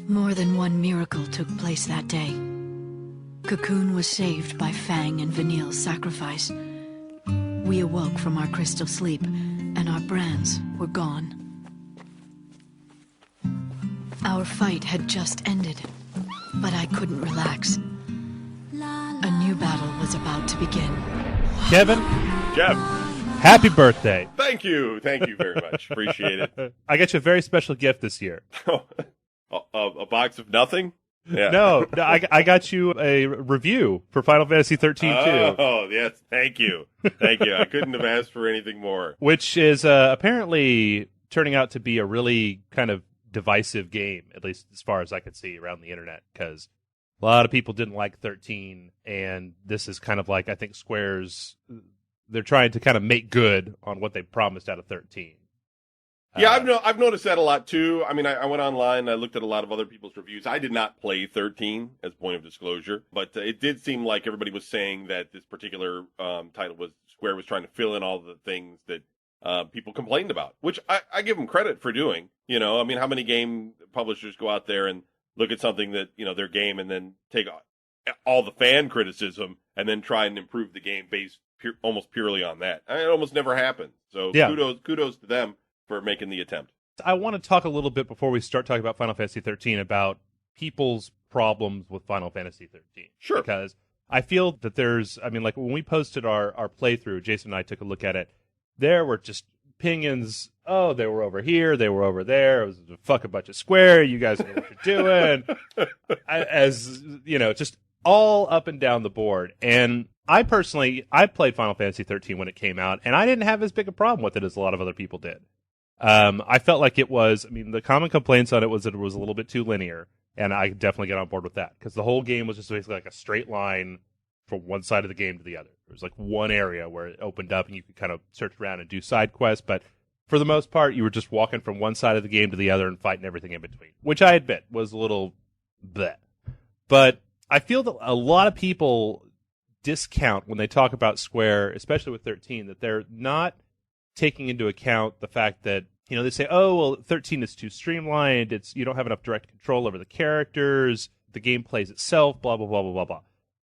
More than one miracle took place that day. Cocoon was saved by Fang and Vanille's sacrifice. We awoke from our crystal sleep, and our brands were gone. Our fight had just ended, but I couldn't relax. A new battle was about to begin. Kevin? Jeff. Happy birthday. Thank you very much. Appreciate it. I got you a very special gift this year. A box of nothing? Yeah. No, I got you a review for Final Fantasy 13 too. Oh, yes. Thank you. I couldn't have asked for anything more. Which is apparently turning out to be a really kind of divisive game, at least as far as I could see around the internet, because a lot of people didn't like 13, and this is kind of like, I think Square's, they're trying to kind of make good on what they promised out of 13. Yeah, I've noticed that a lot, too. I mean, I went online, I looked at a lot of other people's reviews. I did not play 13, as a point of disclosure, but it did seem like everybody was saying that this particular title Square was trying to fill in all the things that people complained about, which I give them credit for doing. You know, I mean, how many game publishers go out there and look at something that, you know, their game and then take all the fan criticism and then try and improve the game based almost purely on that? I mean, it almost never happens. So yeah. Kudos to them for making the attempt. I want to talk a little bit before we start talking about Final Fantasy 13 about people's problems with Final Fantasy 13. Sure. Because I feel that like when we posted our playthrough, Jason and I took a look at it, there were just opinions. Oh, they were over here, they were over there. It was a fucking bunch of Square. You guys know what you're doing. As, you know, just all up and down the board. And I played Final Fantasy 13 when it came out, and I didn't have as big a problem with it as a lot of other people did. I felt like the common complaints on it was that it was a little bit too linear, and I definitely get on board with that, because the whole game was just basically like a straight line from one side of the game to the other. There was like one area where it opened up and you could kind of search around and do side quests, but for the most part, you were just walking from one side of the game to the other and fighting everything in between, which I admit was a little bleh. But I feel that a lot of people discount when they talk about Square, especially with 13, that they're not taking into account the fact that, you know, they say, oh, well, 13 is too streamlined, you don't have enough direct control over the characters, the game plays itself, blah, blah, blah, blah, blah, blah.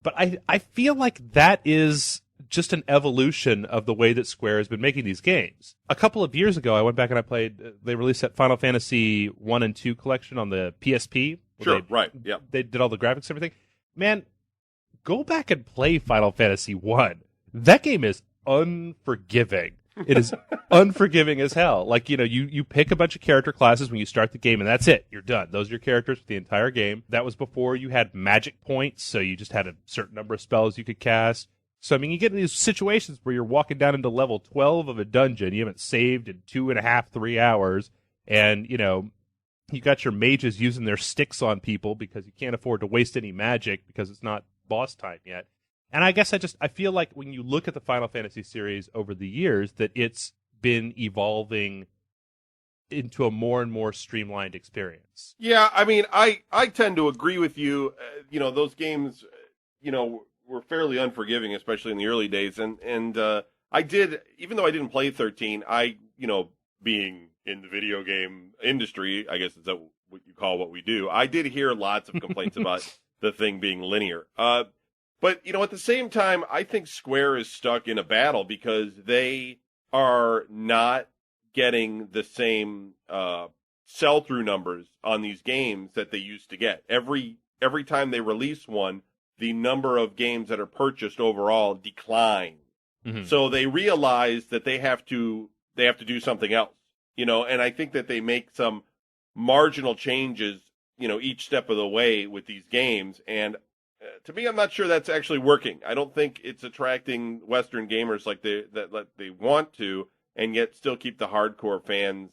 But I feel like that is just an evolution of the way that Square has been making these games. A couple of years ago, I went back and I played, they released that Final Fantasy 1 and 2 collection on the PSP. Sure, right, yeah. They did all the graphics and everything. Man, go back and play Final Fantasy 1. That game is unforgiving. It is unforgiving as hell. Like, you know, you pick a bunch of character classes when you start the game, and that's it. You're done. Those are your characters for the entire game. That was before you had magic points, so you just had a certain number of spells you could cast. So, I mean, you get in these situations where you're walking down into level 12 of a dungeon, you haven't saved in 2.5, 3 hours, and, you know, you got your mages using their sticks on people because you can't afford to waste any magic because it's not boss time yet. And I guess I feel like when you look at the Final Fantasy series over the years, that it's been evolving into a more and more streamlined experience. Yeah, I mean, I tend to agree with you. You know, those games, you know, were fairly unforgiving, especially in the early days. And I did, even though I didn't play 13, you know, being in the video game industry, I guess is that what you call what we do, I did hear lots of complaints about the thing being linear. But, you know, at the same time, I think Square is stuck in a battle because they are not getting the same sell-through numbers on these games that they used to get. Every time they release one, the number of games that are purchased overall decline. Mm-hmm. So they realize that they have to do something else, you know, and I think that they make some marginal changes, you know, each step of the way with these games, and to me, I'm not sure that's actually working. I don't think it's attracting Western gamers like they want to, and yet still keep the hardcore fans,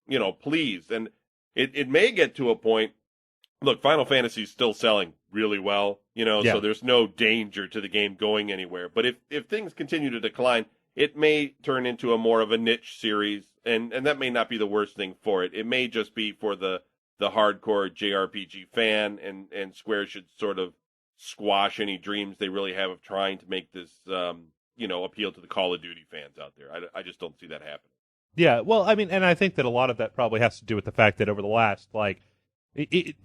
you know, pleased. And it may get to a point. Look, Final Fantasy is still selling really well, you know, so there's no danger to the game going anywhere. But if things continue to decline, it may turn into a more of a niche series, and that may not be the worst thing for it. It may just be for the hardcore JRPG fan, and Square should sort of squash any dreams they really have of trying to make this, you know, appeal to the Call of Duty fans out there. I just don't see that happening. Yeah, well, I mean, and I think that a lot of that probably has to do with the fact that over the last,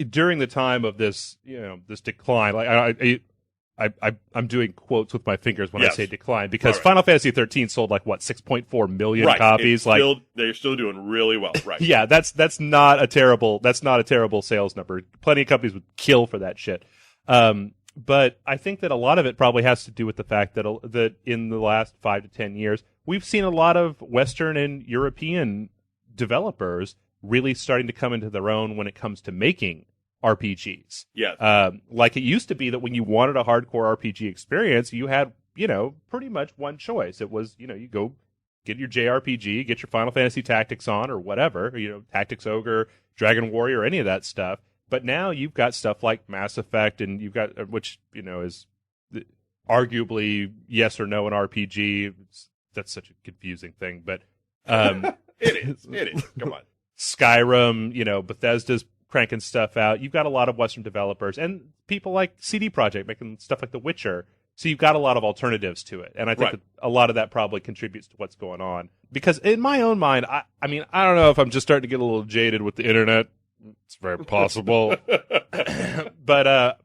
during the time of this, this decline, like I'm doing quotes with my fingers when I say decline, because Final Fantasy 13 sold like 6.4 million copies. They're still doing really well, right? Yeah, that's not a terrible sales number. Plenty of companies would kill for that shit. But I think that a lot of it probably has to do with the fact that in the last 5 to 10 years, we've seen a lot of Western and European developers really starting to come into their own when it comes to making RPGs. Yes. Like it used to be that when you wanted a hardcore RPG experience, you had, pretty much one choice. It was, you go get your JRPG, get your Final Fantasy Tactics on or whatever, Tactics Ogre, Dragon Warrior, any of that stuff. But now you've got stuff like Mass Effect, and you've got, which, is arguably yes or no an RPG. That's such a confusing thing, but it is. Come on. Skyrim, Bethesda's cranking stuff out. You've got a lot of Western developers and people like CD Projekt making stuff like The Witcher. So you've got a lot of alternatives to it. And I think that a lot of that probably contributes to what's going on. Because in my own mind, I mean, I don't know if I'm just starting to get a little jaded with the internet. It's very possible. But, a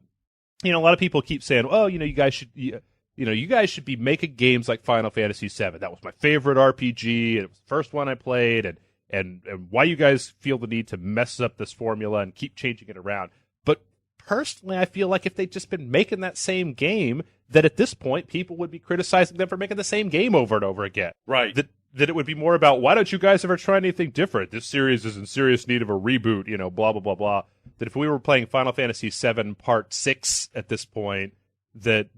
lot of people keep saying, oh, you guys should be making games like Final Fantasy VII. That was my favorite RPG. And it was the first one I played. And why you guys feel the need to mess up this formula and keep changing it around. But personally, I feel like if they'd just been making that same game, that at this point, people would be criticizing them for making the same game over and over again. Right. That it would be more about, why don't you guys ever try anything different? This series is in serious need of a reboot, blah, blah, blah, blah. That if we were playing Final Fantasy VII Part 6 at this point, that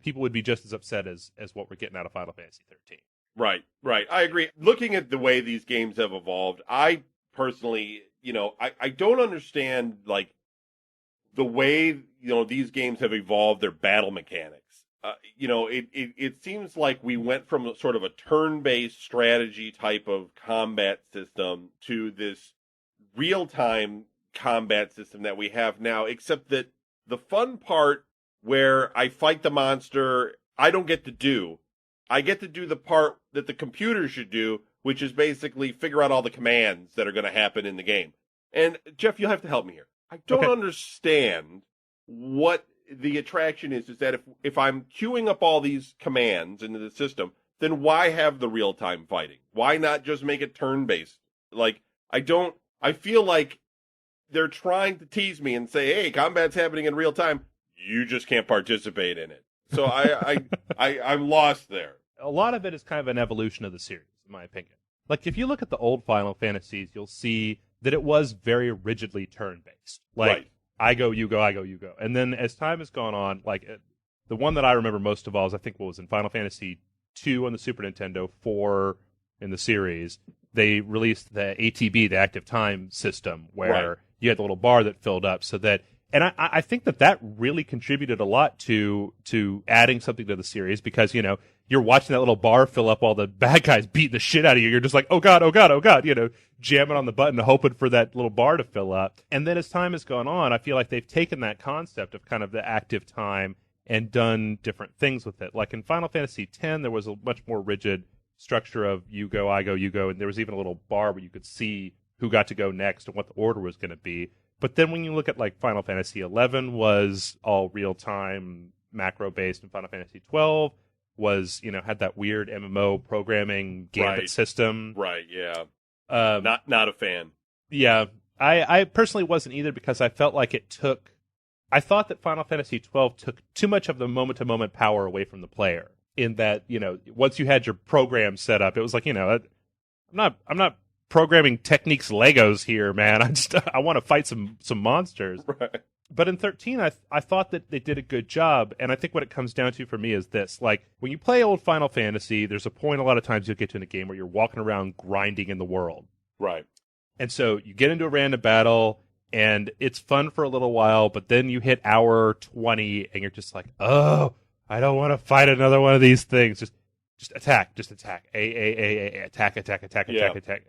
people would be just as upset as what we're getting out of Final Fantasy 13. Right. I agree. Looking at the way these games have evolved, I personally, I don't understand, like, the way, these games have evolved their battle mechanics. It seems like we went from sort of a turn-based strategy type of combat system to this real-time combat system that we have now, except that the fun part where I fight the monster, I don't get to do. I get to do the part that the computer should do, which is basically figure out all the commands that are going to happen in the game. And, Jeff, you'll have to help me here. I don't understand what the attraction is that if I'm queuing up all these commands into the system, then why have the real-time fighting? Why not just make it turn-based? Like, I feel like they're trying to tease me and say, hey, combat's happening in real time. You just can't participate in it. So I'm lost there. A lot of it is kind of an evolution of the series, in my opinion. Like, if you look at the old Final Fantasies, you'll see that it was very rigidly turn-based. Like, I go, you go, I go, you go. And then as time has gone on, like, the one that I remember most of all is, I think, what was in Final Fantasy 2 on the Super Nintendo, 4 in the series, they released the ATB, the Active Time system, where you had the little bar that filled up so that... And I think that really contributed a lot to adding something to the series, because, you're watching that little bar fill up while the bad guys beating the shit out of you. You're just like, oh God, oh God, oh God, jamming on the button, hoping for that little bar to fill up. And then as time has gone on, I feel like they've taken that concept of kind of the active time and done different things with it. Like in Final Fantasy X, there was a much more rigid structure of you go, I go, you go. And there was even a little bar where you could see who got to go next and what the order was going to be. But then when you look at like Final Fantasy XI was all real time macro based, and Final Fantasy XII was, had that weird MMO programming gambit system. Right, yeah. Not a fan. Yeah. I personally wasn't either, because I felt like I thought that Final Fantasy XII took too much of the moment to moment power away from the player, in that, once you had your program set up, it was like, I'm not programming Techniques Legos here, man. I want to fight some monsters. Right. But in 13, I thought that they did a good job, and I think what it comes down to for me is this. Like, when you play old Final Fantasy, there's a point a lot of times you'll get to in a game where you're walking around grinding in the world. Right. And so you get into a random battle, and it's fun for a little while, but then you hit hour 20, and you're just like, oh, I don't want to fight another one of these things. Just attack, attack, attack.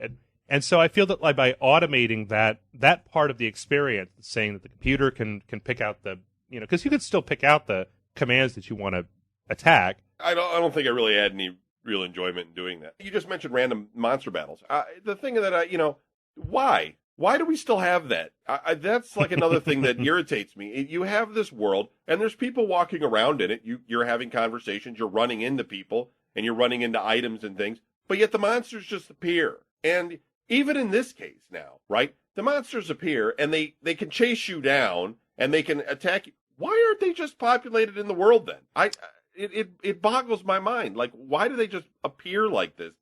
And so I feel that, like, by automating that part of the experience, saying that the computer can pick out the, because you could still pick out the commands that you want to attack. I don't think I really had any real enjoyment in doing that. You just mentioned random monster battles. The thing that why? Why do we still have that? That's like another thing that irritates me. You have this world, and there's people walking around in it. You're having conversations, you're running into people, and you're running into items and things, but yet the monsters just appear. And even in this case now, right, the monsters appear, and they can chase you down, and they can attack you. Why aren't they just populated in the world then? It boggles my mind. Like, why do they just appear like this?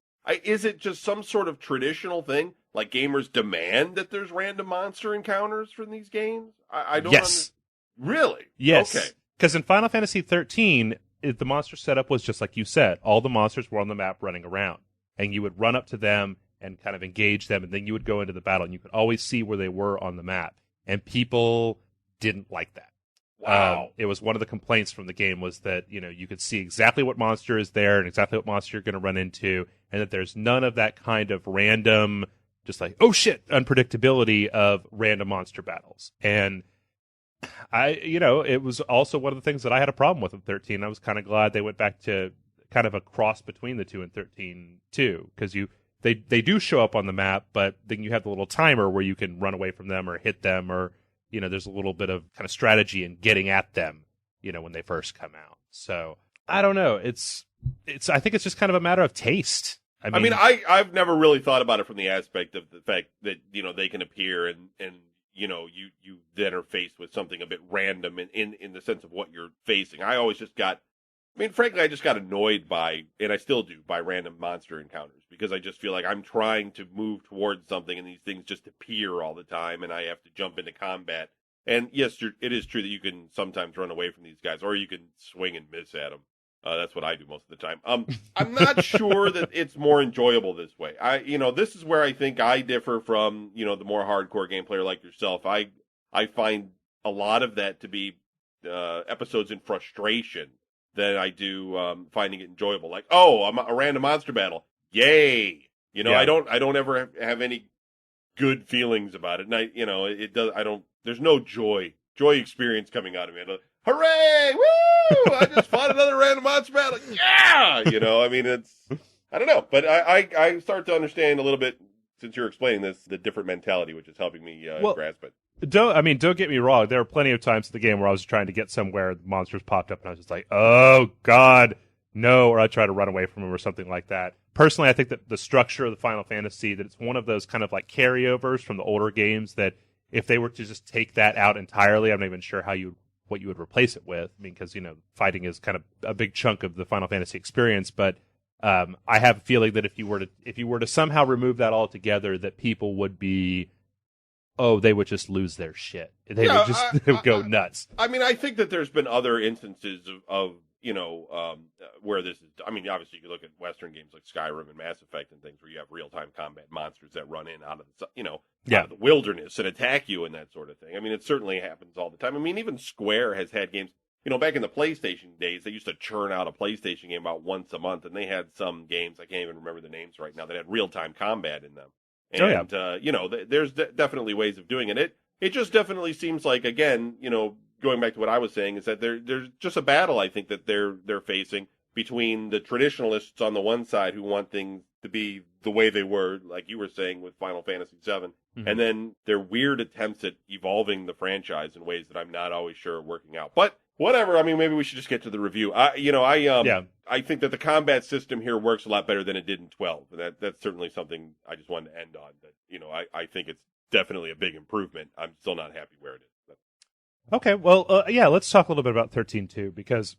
Is it just some sort of traditional thing? Like gamers demand that there's random monster encounters from these games? I don't Really? Yes. Okay. Because in Final Fantasy 13, the monster setup was just like you said. All the monsters were on the map running around. And you would run up to them and kind of engage them, and then you would go into the battle, and you could always see where they were on the map. And people didn't like that. Wow. It was one of the complaints from the game was that, you could see exactly what monster is there and exactly what monster you're going to run into, and that there's none of that kind of random, just like, oh shit, unpredictability of random monster battles. And it was also one of the things that I had a problem with in 13. I was kind of glad they went back to kind of a cross between the two in 13 too, because they do show up on the map, but then you have the little timer where you can run away from them or hit them, or there's a little bit of kind of strategy in getting at them, when they first come out. So I don't know. I think it's just kind of a matter of taste. I mean, I've never really thought about it from the aspect of the fact that, they can appear and you then are faced with something a bit random in the sense of what you're facing. Frankly, I just got annoyed by, and I still do, by random monster encounters, because I just feel like I'm trying to move towards something and these things just appear all the time and I have to jump into combat. And yes, it is true that you can sometimes run away from these guys, or you can swing and miss at them. That's what I do most of the time. I'm not sure that it's more enjoyable this way. This is where I think I differ from, the more hardcore game player like yourself. I find a lot of that to be episodes in frustration than I do finding it enjoyable. Like, a random monster battle, yay! I don't ever have any good feelings about it, and There's no joy experience coming out of me. Hooray! Woo! I just fought another random monster battle. Yeah! I don't know. But I start to understand a little bit, since you're explaining this, the different mentality, which is helping me grasp it. Don't get me wrong. There were plenty of times in the game where I was trying to get somewhere, the monsters popped up, and I was just like, oh, God, no, or I try to run away from them or something like that. Personally, I think that the structure of the Final Fantasy, that it's one of those kind of like carryovers from the older games that if they were to just take that out entirely, I'm not even sure what you would replace it with. Because, fighting is kind of a big chunk of the Final Fantasy experience, but I have a feeling that if you were to somehow remove that altogether, that people would be, they would just lose their shit. They would go nuts. I think that there's been other instances of where this is. Obviously you can look at Western games like Skyrim and Mass Effect and things where you have real-time combat monsters that run in out of the wilderness and attack you and that sort of thing. It certainly happens all the time. Even Square has had games. Back in the PlayStation days, they used to churn out a PlayStation game about once a month, and they had some games, I can't even remember the names right now, that had real-time combat in them. And, there's definitely ways of doing it. It just definitely seems like, again, going back to what I was saying, is that there's just a battle, I think, that they're facing between the traditionalists on the one side who want things to be the way they were, like you were saying with Final Fantasy VII, and then their weird attempts at evolving the franchise in ways that I'm not always sure are working out. But whatever. Maybe we should just get to the review. I think that the combat system here works a lot better than it did in 12. That's certainly something I just wanted to end on. That I think it's definitely a big improvement. I'm still not happy where it is. Okay, well, let's talk a little bit about 13 too, because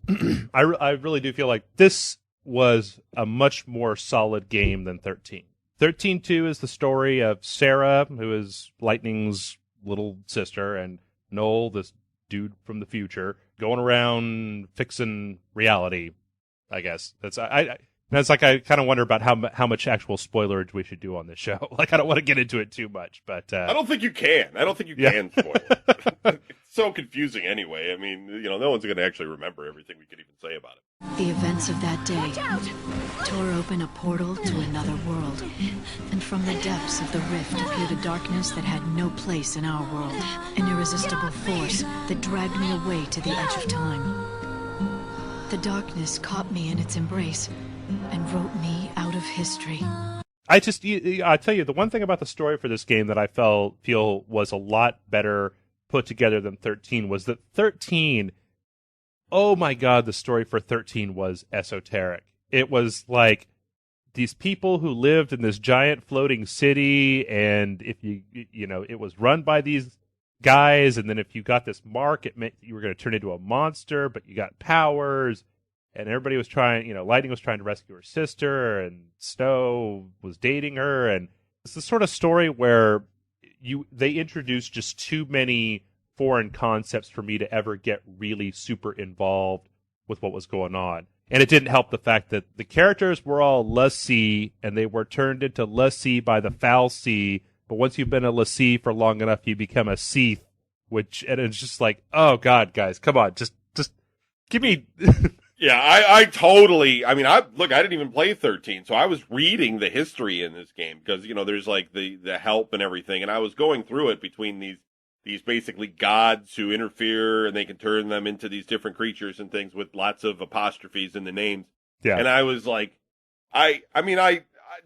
I really do feel like this was a much more solid game than 13. 13-2 is the story of Sarah, who is Lightning's little sister, and Noel, this dude from the future, going around fixing reality, I guess. That's I kind of wonder about how much actual spoilerage we should do on this show. Like, I don't want to get into it too much, but I don't think you can. I don't think you can spoil it. It's so confusing anyway. No one's going to actually remember everything we could even say about it. The events of that day tore open a portal to another world, and from the depths of the rift appeared a darkness that had no place in our world, an irresistible force that dragged me away to the edge of time. The darkness caught me in its embrace and wrote me out of history. I tell you, the one thing about the story for this game that I feel was a lot better put together than 13 was that 13, oh my God, the story for 13 was esoteric. It was like these people who lived in this giant floating city, and if it was run by these guys, and then if you got this mark, it meant you were going to turn into a monster, but you got powers, and everybody was trying, Lightning was trying to rescue her sister, and Snow was dating her, and it's the sort of story where they introduced just too many foreign concepts for me to ever get really super involved with what was going on. And it didn't help the fact that the characters were all l'Cie, and they were turned into l'Cie by the foul sea. But once you've been a l'Cie for long enough, you become a Seath, and it's just like, oh God, guys, come on, just give me. Yeah, I totally. I mean, I didn't even play 13, so I was reading the history in this game because there's like the help and everything, and I was going through it between these basically gods who interfere, and they can turn them into these different creatures and things with lots of apostrophes in the names. Yeah. And I was like,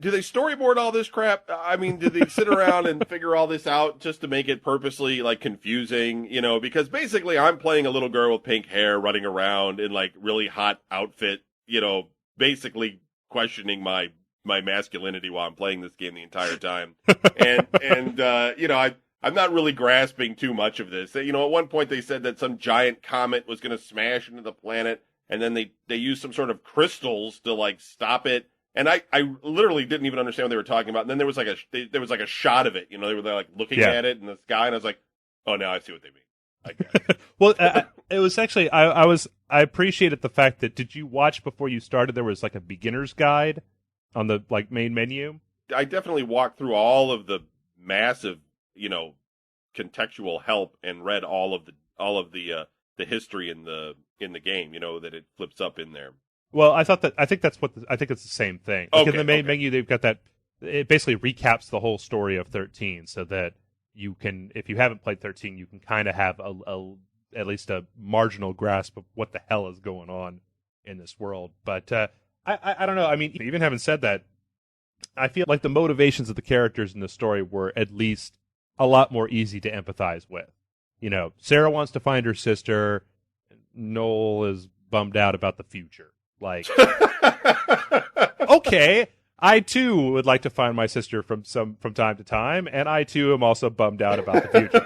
do they storyboard all this crap? I mean, did they sit around and figure all this out just to make it purposely like confusing? Because basically I'm playing a little girl with pink hair running around in like really hot outfit, basically questioning my masculinity while I'm playing this game the entire time. I'm not really grasping too much of this. At one point they said that some giant comet was going to smash into the planet, and then they used some sort of crystals to like stop it. And I literally didn't even understand what they were talking about. And then there was like a shot of it. They were like looking at it in the sky, and I was like, oh, now I see what they mean. I get it. Well, it was actually I appreciated the fact that, did you watch before you started? There was like a beginner's guide on the like main menu. I definitely walked through all of the massive, contextual help and read all of the history in the game. That it flips up in there. Well, I think it's the same thing. Like in the main menu, they've got that. It basically recaps the whole story of 13, so that you can, if you haven't played 13, you can kind of have at least a marginal grasp of what the hell is going on in this world. But I don't know. I mean, even having said that, I feel like the motivations of the characters in the story were at least a lot more easy to empathize with. Sarah wants to find her sister. Noel is bummed out about the future. Like, okay, I too would like to find my sister from time to time, and I too am also bummed out about the future.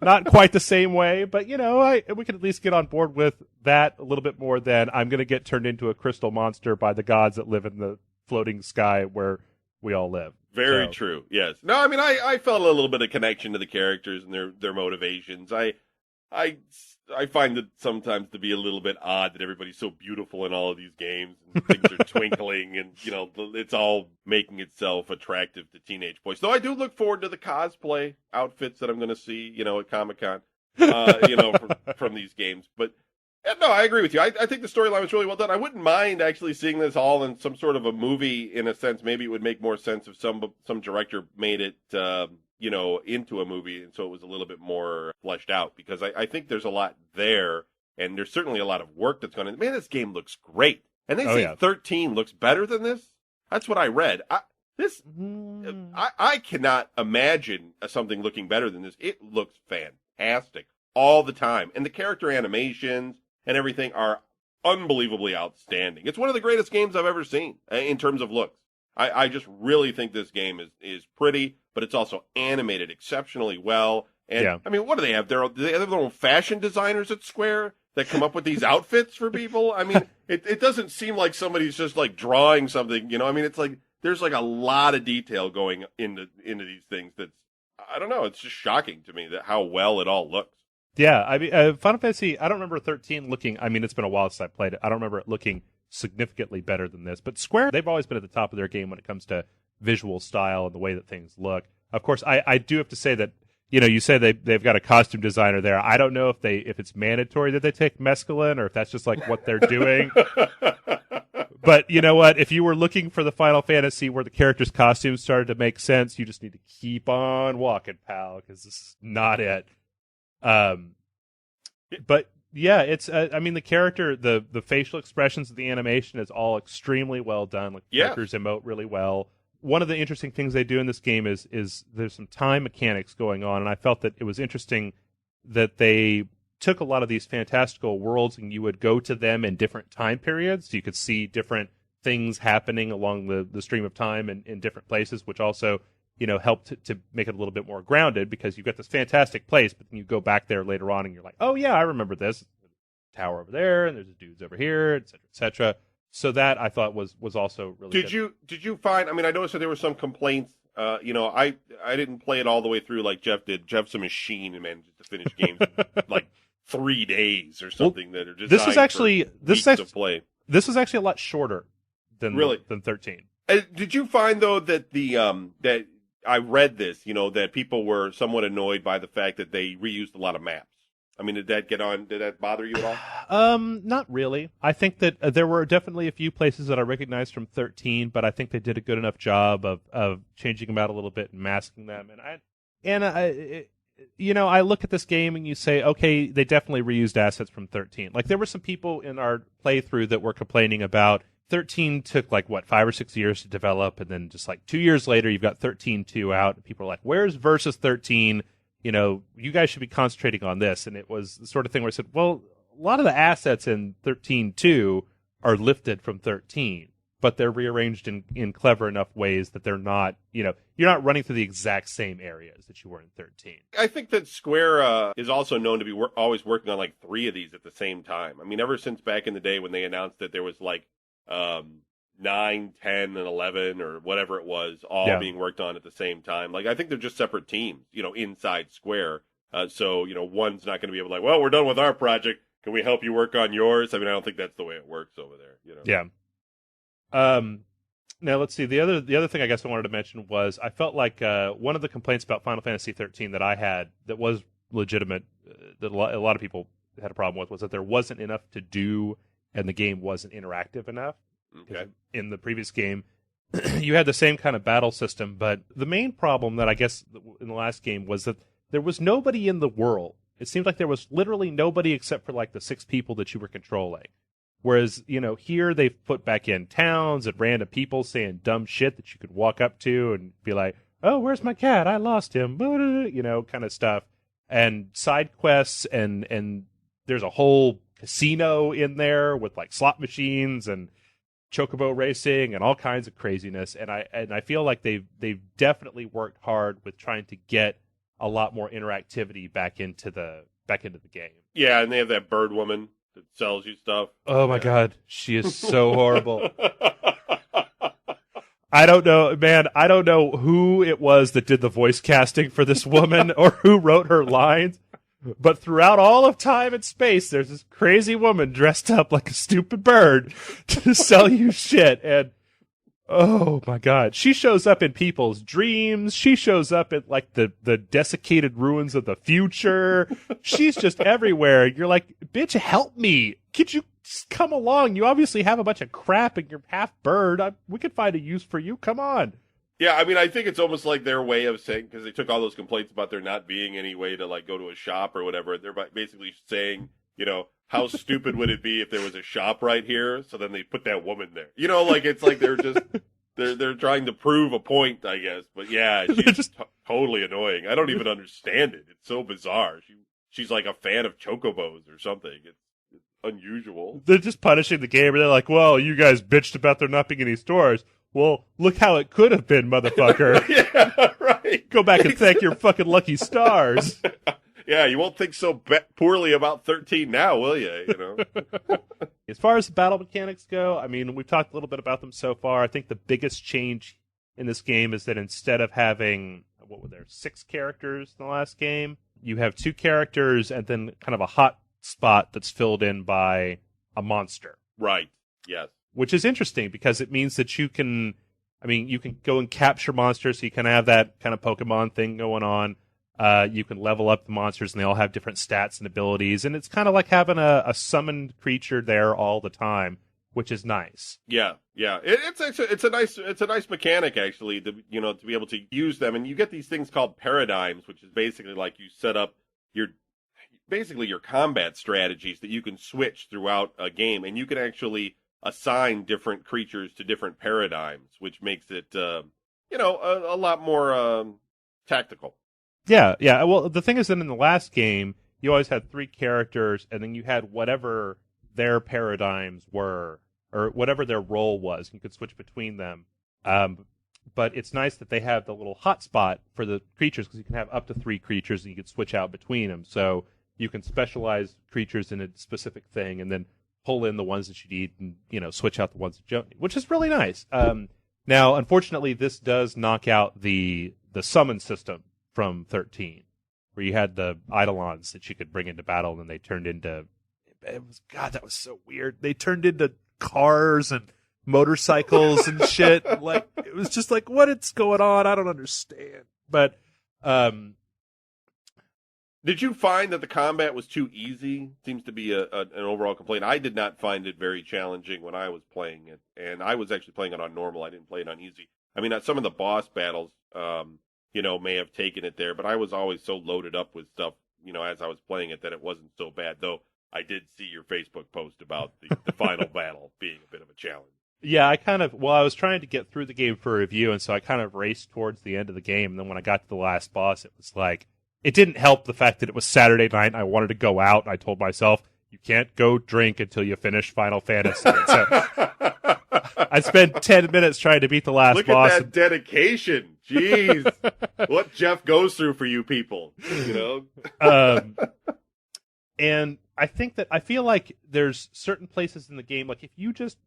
Not quite the same way, but we can at least get on board with that a little bit more than I'm going to get turned into a crystal monster by the gods that live in the floating sky where we all live. Very true. Yes. No, I mean, I felt a little bit of connection to the characters and their motivations. I find it sometimes to be a little bit odd that everybody's so beautiful in all of these games, and things are twinkling, and it's all making itself attractive to teenage boys. Though I do look forward to the cosplay outfits that I'm going to see, at Comic-Con, from these games. But no, I agree with you. I think the storyline was really well done. I wouldn't mind actually seeing this all in some sort of a movie. In a sense, maybe it would make more sense if some director made it. Into a movie, and so it was a little bit more fleshed out, because I think there's a lot there, and there's certainly a lot of work that's gone in. Man, this game looks great. And they say 13 looks better than this? That's what I read. I cannot imagine something looking better than this. It looks fantastic all the time. And the character animations and everything are unbelievably outstanding. It's one of the greatest games I've ever seen in terms of looks. I just really think this game is pretty, but it's also animated exceptionally well. And I mean, what do they have? Do they have their own fashion designers at Square that come up with these outfits for people? I mean, it doesn't seem like somebody's just like drawing something, I mean, it's like there's like a lot of detail going into these things that's, I don't know, it's just shocking to me that how well it all looks. Yeah, I mean, Final Fantasy, I don't remember 13 looking, I mean, it's been a while since I played it. I don't remember it looking significantly better than this. But Square, they've always been at the top of their game when it comes to visual style and the way that things look. Of course, I do have to say that, you say they've got a costume designer there. I don't know if it's mandatory that they take mescaline or if that's just like what they're doing. But you know what? If you were looking for the Final Fantasy where the characters' costumes started to make sense, you just need to keep on walking, pal, because this is not it. But yeah, it's. I mean, the character, the facial expressions of the animation is all extremely well done. Like characters emote really well. one of the interesting things they do in this game is there's some time mechanics going on, and I felt that it was interesting that they took a lot of these fantastical worlds and you would go to them in different time periods, so you could see different things happening along the stream of time in different places, which also, helped to make it a little bit more grounded, because you've got this fantastic place, but then you go back there later on and you're like, oh yeah, I remember this. Tower over there, and there's dudes over here, et cetera, et cetera. So that I thought was also really good. Did you find, I mean, I noticed that there were some complaints. I didn't play it all the way through like Jeff did. Jeff's a machine and managed to finish games in like 3 days or something that are just this is actually to play. This is actually a lot shorter than 13. Did you find though that that I read this, that people were somewhat annoyed by the fact that they reused a lot of maps? I mean, did that bother you at all? Not really. I think that there were definitely a few places that I recognized from 13, but I think they did a good enough job of changing them out a little bit and masking them. I look at this game and you say, okay, they definitely reused assets from 13. Like, there were some people in our playthrough that were complaining about 13 took 5 or 6 years to develop, and then just 2 years later you've got 13.2 out, and people are like, where's Versus 13? You guys should be concentrating on this. And it was the sort of thing where I said, well, a lot of the assets in 13.2 are lifted from 13, but they're rearranged in clever enough ways that they're not, you're not running through the exact same areas that you were in 13. I think that Square is also known to be always working on 3 of these at the same time. I mean, ever since back in the day when they announced that there was 9, 10, and 11 or whatever it was, all being worked on at the same time. I think they're just separate teams, inside Square. So, one's not going to be able to well, we're done with our project. Can we help you work on yours? I mean, I don't think that's the way it works over there, Yeah. Now let's see. The other thing I guess I wanted to mention was I felt like one of the complaints about Final Fantasy 13 that I had that was legitimate, that a lot of people had a problem with, was that there wasn't enough to do and the game wasn't interactive enough. Okay. In the previous game, you had the same kind of battle system, but the main problem that I guess in the last game was that there was nobody in the world. It seemed like there was literally nobody except for the 6 people that you were controlling. Whereas, here they've put back in towns and random people saying dumb shit that you could walk up to and be like, oh, where's my cat? I lost him, kind of stuff. And side quests, and there's a whole casino in there with slot machines and chocobo racing and all kinds of craziness, and I feel like they've definitely worked hard with trying to get a lot more interactivity back into the game. Yeah, and they have that bird woman that sells you stuff. Oh my god, she is so horrible. I don't know, man. I don't know who it was that did the voice casting for this woman or who wrote her lines. But throughout all of time and space, there's this crazy woman dressed up like a stupid bird to sell you shit. And, oh my god, she shows up in people's dreams. She shows up at the desiccated ruins of the future. She's just everywhere. You're like, bitch, help me. Could you just come along? You obviously have a bunch of crap and you're half bird. We could find a use for you. Come on. Yeah, I mean, I think it's almost like their way of saying, because they took all those complaints about there not being any way to go to a shop or whatever. They're basically saying, how stupid would it be if there was a shop right here? So then they put that woman there. It's like they're just they're trying to prove a point, I guess. But yeah, she's just totally annoying. I don't even understand it. It's so bizarre. She's like a fan of chocobos or something. It's unusual. They're just punishing the game, and they're like, well, you guys bitched about there not being any stores. Well, look how it could have been, motherfucker. Yeah, right. Go back and thank your fucking lucky stars. Yeah, you won't think so poorly about 13 now, will you? As far as the battle mechanics go, I mean, we've talked a little bit about them so far. I think the biggest change in this game is that instead of having, 6 characters in the last game, you have 2 characters and then kind of a hot spot that's filled in by a monster. Right, yes. Which is interesting because it means that you can go and capture monsters, so you can have that kind of Pokemon thing going on. You can level up the monsters, and they all have different stats and abilities, and it's kind of like having a summoned creature there all the time, which is nice. Yeah. It's a nice mechanic actually to be able to use them, and you get these things called paradigms, which is basically like you set up your combat strategies that you can switch throughout a game, and you can actually assign different creatures to different paradigms, which makes it a lot more tactical. Yeah, yeah. Well, the thing is that in the last game, you always had 3 characters, and then you had whatever their paradigms were, or whatever their role was. You could switch between them. But it's nice that they have the little hotspot for the creatures, because you can have up to 3 creatures, and you can switch out between them. So you can specialize creatures in a specific thing, and then pull in the ones that you need, and switch out the ones that you don't need, which is really nice. Now, unfortunately, this does knock out the summon system from 13, where you had the Eidolons that you could bring into battle, and then they turned into... God, that was so weird. They turned into cars and motorcycles and shit. Like, it was just like, what is going on? I don't understand. But, did you find that the combat was too easy? Seems to be an overall complaint. I did not find it very challenging when I was playing it, and I was actually playing it on normal. I didn't play it on easy. I mean, some of the boss battles, may have taken it there, but I was always so loaded up with stuff, as I was playing it, that it wasn't so bad. Though I did see your Facebook post about the final battle being a bit of a challenge. Yeah, I was trying to get through the game for review, and so I kind of raced towards the end of the game, and then when I got to the last boss, it was like, it didn't help the fact that it was Saturday night, and I wanted to go out, and I told myself, you can't go drink until you finish Final Fantasy. So I spent 10 minutes trying to beat the last boss. Look at that dedication. Jeez. What Jeff goes through for you people, And I feel like there's certain places in the game, like if you just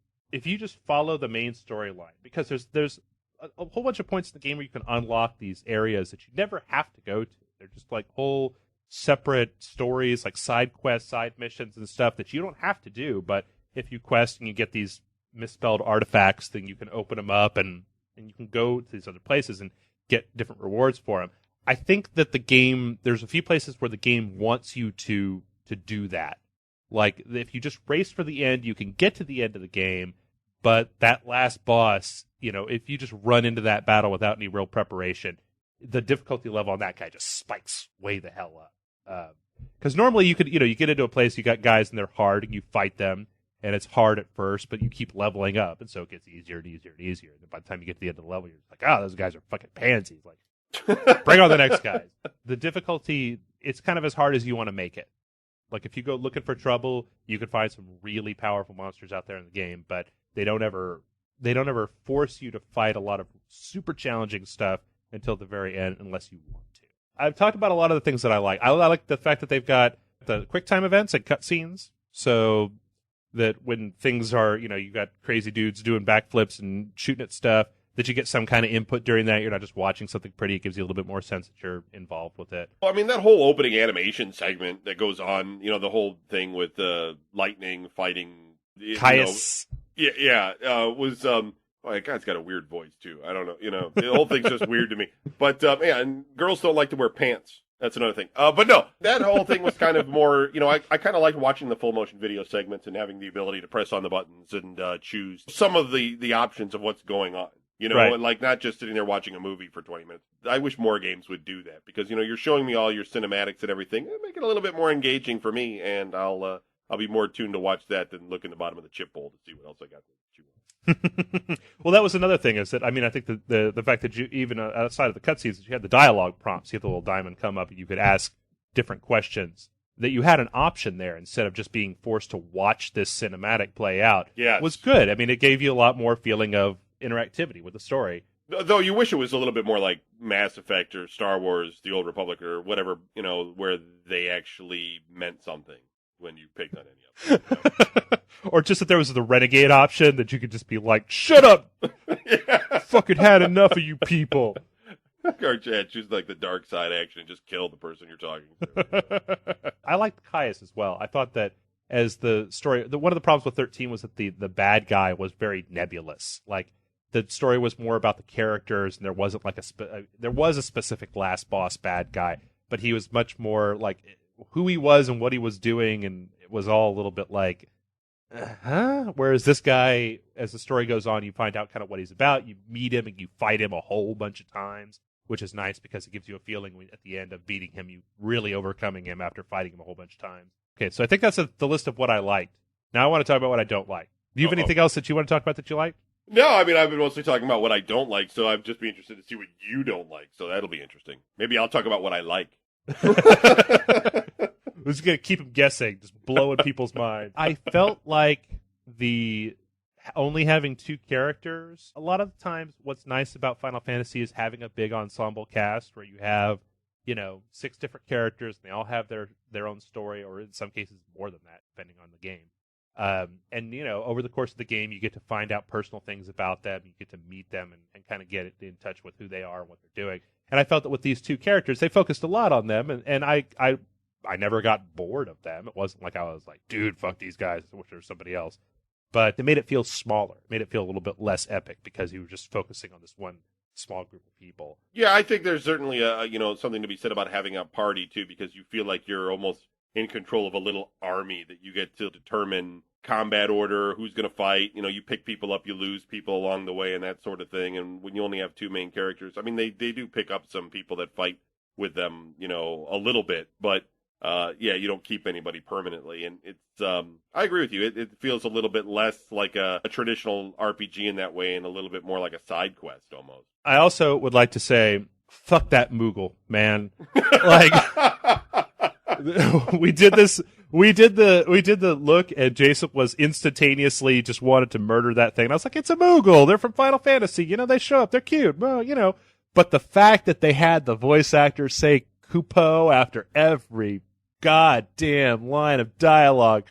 follow the main storyline, because there's a whole bunch of points in the game where you can unlock these areas that you never have to go to. They're just like whole separate stories, like side quests, side missions, and stuff that you don't have to do. But if you quest and you get these misspelled artifacts, then you can open them up and you can go to these other places and get different rewards for them. I think that the game, there's a few places where the game wants you to do that. Like, if you just race for the end, you can get to the end of the game, but that last boss, if you just run into that battle without any real preparation, the difficulty level on that guy just spikes way the hell up. Because normally you get into a place, you got guys and they're hard, and you fight them, and it's hard at first, but you keep leveling up, and so it gets easier and easier and easier. And by the time you get to the end of the level, you're like, those guys are fucking pansies. Like, bring on the next guys. The difficulty, it's kind of as hard as you want to make it. Like, if you go looking for trouble, you can find some really powerful monsters out there in the game, but they don't ever force you to fight a lot of super challenging stuff until the very end, unless you want to. I've talked about a lot of the things that I like. I like the fact that they've got the quick time events and cutscenes, so that when things are, you got crazy dudes doing backflips and shooting at stuff, that you get some kind of input during that. You're not just watching something pretty. It gives you a little bit more sense that you're involved with it. Well, I mean, that whole opening animation segment that goes on, the whole thing with lightning fighting. Caius. Was... that guy's got a weird voice, too. I don't know. The whole thing's just weird to me. But, and girls don't like to wear pants. That's another thing. But no, that whole thing was kind of more, I kind of liked watching the full motion video segments and having the ability to press on the buttons and choose some of the options of what's going on. Right. And like not just sitting there watching a movie for 20 minutes. I wish more games would do that because, you're showing me all your cinematics and everything. It'll make it a little bit more engaging for me, and I'll be more tuned to watch that than look in the bottom of the chip bowl to see what else I got to chew on. Well, that was another thing is that, I think the fact that you, even outside of the cutscenes, that you had the dialogue prompts, you had the little diamond come up and you could ask different questions, that you had an option there instead of just being forced to watch this cinematic play out. Yes. Was good. It gave you a lot more feeling of interactivity with the story. Though you wish it was a little bit more like Mass Effect or Star Wars, The Old Republic, or whatever, where they actually meant something when you picked on any of them. Or just that there was the renegade option that you could just be like, shut up! Yeah. Fucking had enough of you people. Or choose like the dark side action and just kill the person you're talking to. I liked Caius as well. I thought that as the story, one of the problems with 13 was that the bad guy was very nebulous. Like, the story was more about the characters, and there wasn't like there was a specific last boss bad guy, but he was much more like who he was and what he was doing, and it was all a little bit like, Whereas this guy, as the story goes on, you find out kind of what he's about. You meet him and you fight him a whole bunch of times, which is nice because it gives you a feeling at the end of beating him, you really overcoming him after fighting him a whole bunch of times. Okay, so I think that's the list of what I liked. Now I want to talk about what I don't like. Do you have anything else that you want to talk about that you liked? No, I mean, I've been mostly talking about what I don't like, so I'd just be interested to see what you don't like. So that'll be interesting. Maybe I'll talk about what I like. We're just going to keep them guessing, just blowing people's minds. I felt like the only having 2 characters, a lot of the times what's nice about Final Fantasy is having a big ensemble cast where you have, 6 different characters and they all have their own story, or in some cases more than that, depending on the game. And over the course of the game, you get to find out personal things about them. You get to meet them and kind of get in touch with who they are and what they're doing. And I felt that with these 2 characters, they focused a lot on them, and I never got bored of them. It wasn't like I was like, dude, fuck these guys, I wish there was somebody else. But it made it feel smaller. It made it feel a little bit less epic because you were just focusing on this one small group of people. Yeah, I think there's certainly something to be said about having a party too, because you feel like you're almost in control of a little army that you get to determine combat order, who's going to fight. You pick people up, you lose people along the way, and that sort of thing. And when you only have 2 main characters, I mean, they do pick up some people that fight with them, a little bit, but you don't keep anybody permanently. And it's, I agree with you. It feels a little bit less like a traditional RPG in that way, and a little bit more like a side quest almost. I also would like to say, fuck that Moogle, man. Like, we did the look, and Jason was instantaneously just wanted to murder that thing. And I was like, it's a Moogle. They're from Final Fantasy. They show up. They're cute. Well, But the fact that they had the voice actors say Kupo after every goddamn line of dialogue.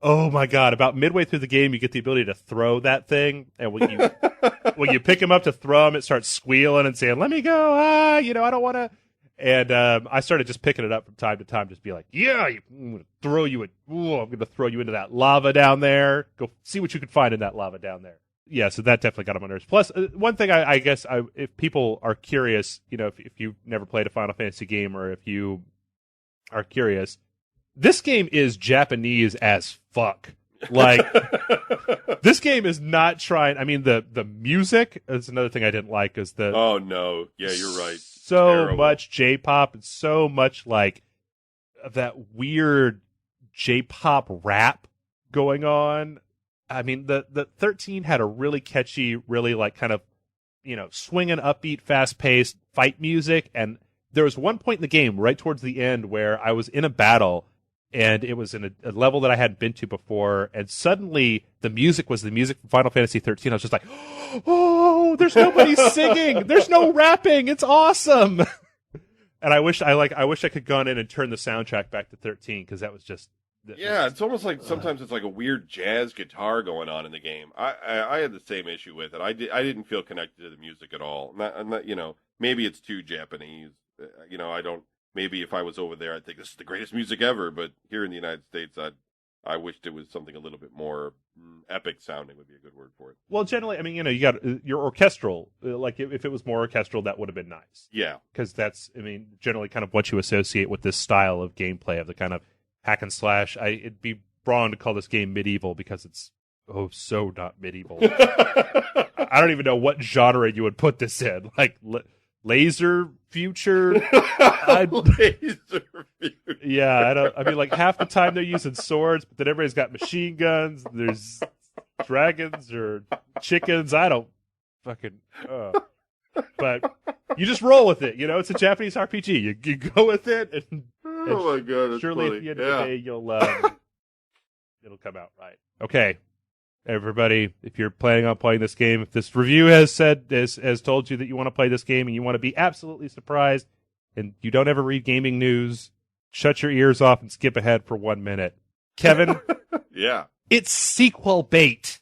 Oh my God. About midway through the game, you get the ability to throw that thing. And when you pick him up to throw him, it starts squealing and saying, let me go. I don't want to. And I started just picking it up from time to time, just be like, yeah, I'm going to throw you into that lava down there. Go see what you can find in that lava down there. Yeah, so that definitely got on my nerves. Plus, one thing I guess if people are curious, if you've never played a Final Fantasy game, or if you are curious, this game is Japanese as fuck. Like, this game is not trying. I mean, the music is another thing I didn't like. Is the oh no, yeah, you're right. So Terrible. much J-pop and so much like that weird J-pop rap going on. I mean, the 13 had a really catchy, really like kind of, swinging, upbeat, fast-paced fight music. And there was one point in the game right towards the end where I was in a battle, and it was in a level that I hadn't been to before. And suddenly the music was the music from Final Fantasy 13. I was just like, oh, there's nobody singing. There's no rapping. It's awesome. And I wish I could gone in and turn the soundtrack back to 13, because that was just. Yeah, it's almost like sometimes it's like a weird jazz guitar going on in the game. I had the same issue with it. I didn't feel connected to the music at all. Not maybe it's too Japanese. I don't. Maybe if I was over there, I'd think this is the greatest music ever. But here in the United States, I wished it was something a little bit more epic sounding would be a good word for it. Well, generally, I mean, you got your orchestral. Like if it was more orchestral, that would have been nice. Yeah, because that's, I mean, generally kind of what you associate with this style of gameplay, of the kind of hack and slash. It'd be wrong to call this game medieval, because it's so not medieval. I don't even know what genre you would put this in. Like laser future. Laser future. Yeah, I mean, like half the time they're using swords, but then everybody's got machine guns. There's dragons or chickens. I don't fucking. But you just roll with it. It's a Japanese RPG. You go with it, and oh my God, that's surely funny. at the end of the day it'll come out right. Okay, everybody, if you're planning on playing this game, if this review has told you that you want to play this game and you want to be absolutely surprised, and you don't ever read gaming news, shut your ears off and skip ahead for 1 minute. Kevin, yeah, it's sequel bait.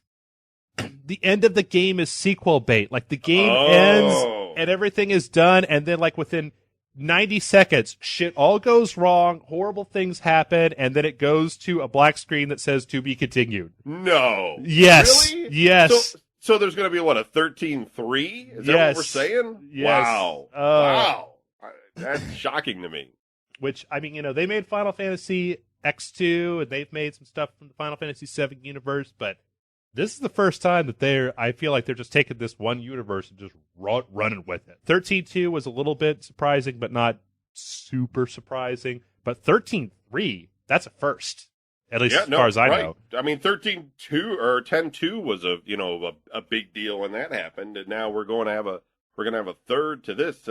The end of the game is sequel bait. Like, the game ends and everything is done, and then like within 90 seconds, shit all goes wrong, horrible things happen, and then it goes to a black screen that says "to be continued." No. Yes. Really? Yes. So there's going to be a 13-3? Is that what we're saying? Yes. Wow. Wow. That's shocking to me. Which, I mean, they made Final Fantasy X2, and they've made some stuff from the Final Fantasy VII universe, but this is the first time that I feel like they're just taking this one universe and just running with it. 13-2 was a little bit surprising, but not super surprising. But 13-3, that's a first. At least as far as I know. I mean, 13-2 or 10-2 was a big deal when that happened, and now we're going to have a third to this.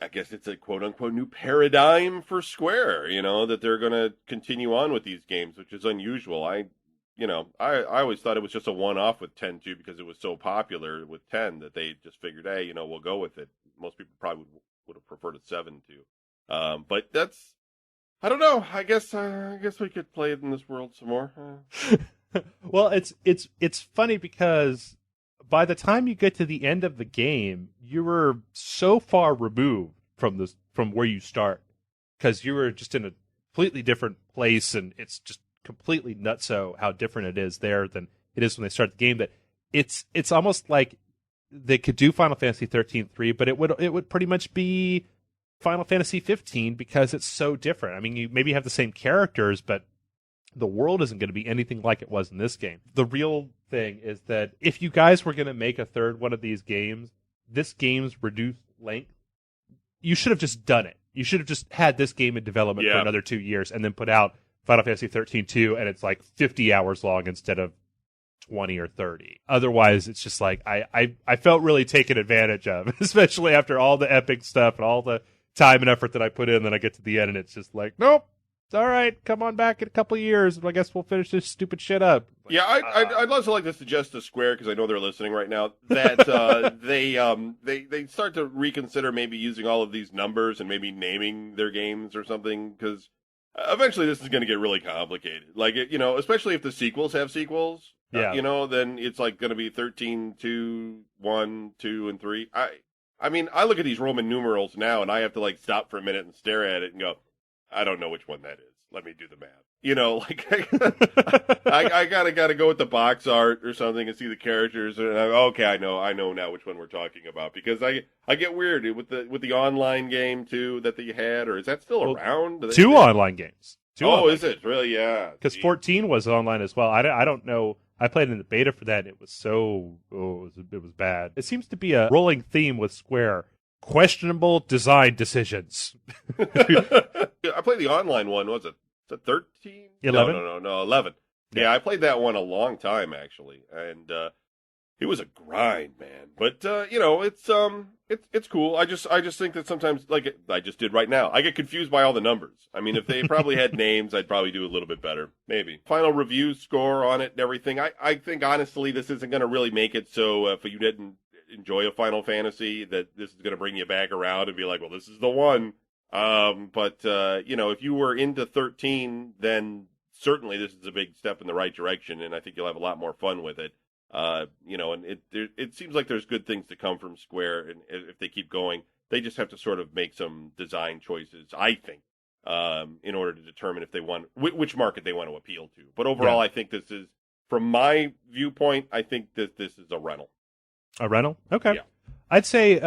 I guess it's a quote unquote new paradigm for Square. That they're going to continue on with these games, which is unusual. I always thought it was just a one-off with 10-2 because it was so popular with 10 that they just figured, hey, we'll go with it. Most people probably would have preferred a 7-2. But that's, I don't know. I guess we could play it in this world some more. Well, it's funny because by the time you get to the end of the game, you were so far removed from where you start because you were just in a completely different place, and it's just completely nutso how different it is there than it is when they start the game. That it's almost like they could do Final Fantasy 13-3, but it would pretty much be Final Fantasy 15 because it's so different. I mean, you maybe have the same characters, but the world isn't going to be anything like it was in this game. The real thing is that if you guys were going to make a third one of these games, this game's reduced length, you should have just done it. You should have just had this game in development for another 2 years and then put out Final Fantasy 13-2, and it's like 50 hours long instead of 20 or 30. Otherwise, it's just like I felt really taken advantage of, especially after all the epic stuff and all the time and effort that I put in. Then I get to the end, and it's just like, nope. It's all right. Come on back in a couple of years. I guess we'll finish this stupid shit up. Yeah, I'd also like to suggest to Square, because I know they're listening right now, that they start to reconsider maybe using all of these numbers and maybe naming their games or something, because eventually this is going to get really complicated. Like, especially if the sequels have sequels, then it's like going to be 13-2, 1, 2, and 3. I mean, I look at these Roman numerals now, and I have to like stop for a minute and stare at it and go, I don't know which one that is. Let me do the math. I gotta go with the box art or something and see the characters. And I know now which one we're talking about, because I get weird with the online game too that they had, or is that still around? Online games. Is it really? Yeah, because 14 was online as well. I don't know. I played in the beta for that, and it was it was bad. It seems to be a rolling theme with Square. Questionable design decisions. I played the online one. Was it 13? 11? No, 11. Yeah, I played that one a long time actually, and it was a grind, man. But it's cool. I just think that sometimes, like I just did right now, I get confused by all the numbers. I mean, if they probably had names, I'd probably do a little bit better. Maybe. Final review score on it and everything. I think honestly, this isn't going to really make it so if you didn't enjoy a Final Fantasy, that this is going to bring you back around and be like, well, this is the one. But if you were into 13, then certainly this is a big step in the right direction, and I think you'll have a lot more fun with it. And it seems like there's good things to come from Square, and if they keep going, they just have to sort of make some design choices, I think, in order to determine if they want which market they want to appeal to. But overall, I think this is, from my viewpoint, I think that this is a rental. A rental? Okay. Yeah. I'd say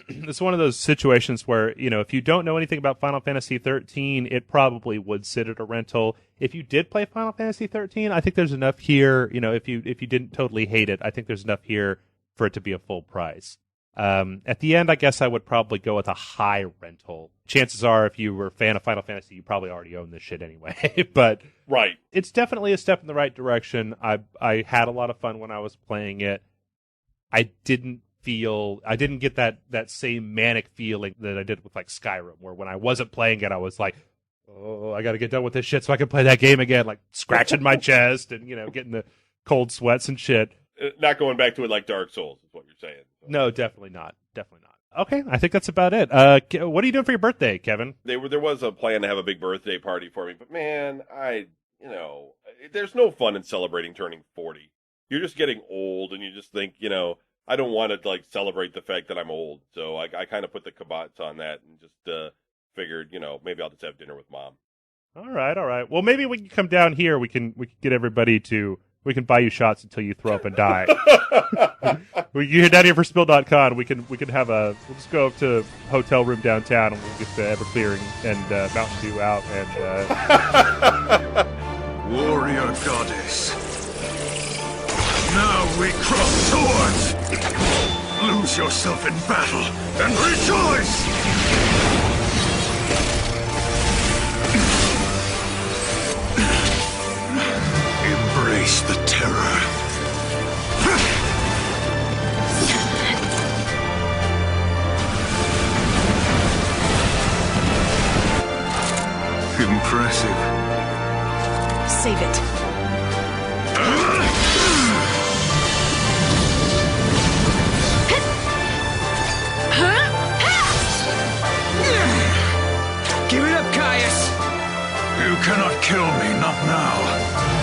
it's one of those situations where, if you don't know anything about Final Fantasy 13, it probably would sit at a rental. If you did play Final Fantasy 13, I think there's enough here, if you didn't totally hate it, I think there's enough here for it to be a full price. At the end, I guess I would probably go with a high rental. Chances are, if you were a fan of Final Fantasy, you probably already own this shit anyway. But right, it's definitely a step in the right direction. I had a lot of fun when I was playing it. I didn't get that same manic feeling that I did with like Skyrim, where when I wasn't playing it, I was like, oh, I got to get done with this shit so I can play that game again, like scratching my chest and, getting the cold sweats and shit. Not going back to it like Dark Souls is what you're saying. So. No, definitely not. Definitely not. Okay, I think that's about it. What are you doing for your birthday, Kevin? There was a plan to have a big birthday party for me, but man, there's no fun in celebrating turning 40. You're just getting old, and you just think, I don't want to like celebrate the fact that I'm old. So I kind of put the kibosh on that and just figured, maybe I'll just have dinner with Mom. All right. Well, maybe when you come down here, we can get everybody we can buy you shots until you throw up and die. You head down here for Spill.con. We can have we'll just go up to a hotel room downtown, and we'll get the Everclear and Mountain Dew out and. Warrior goddess. Now we cross swords! Lose yourself in battle and rejoice! explosive. Save it. Give it up, Caius! You cannot kill me, not now.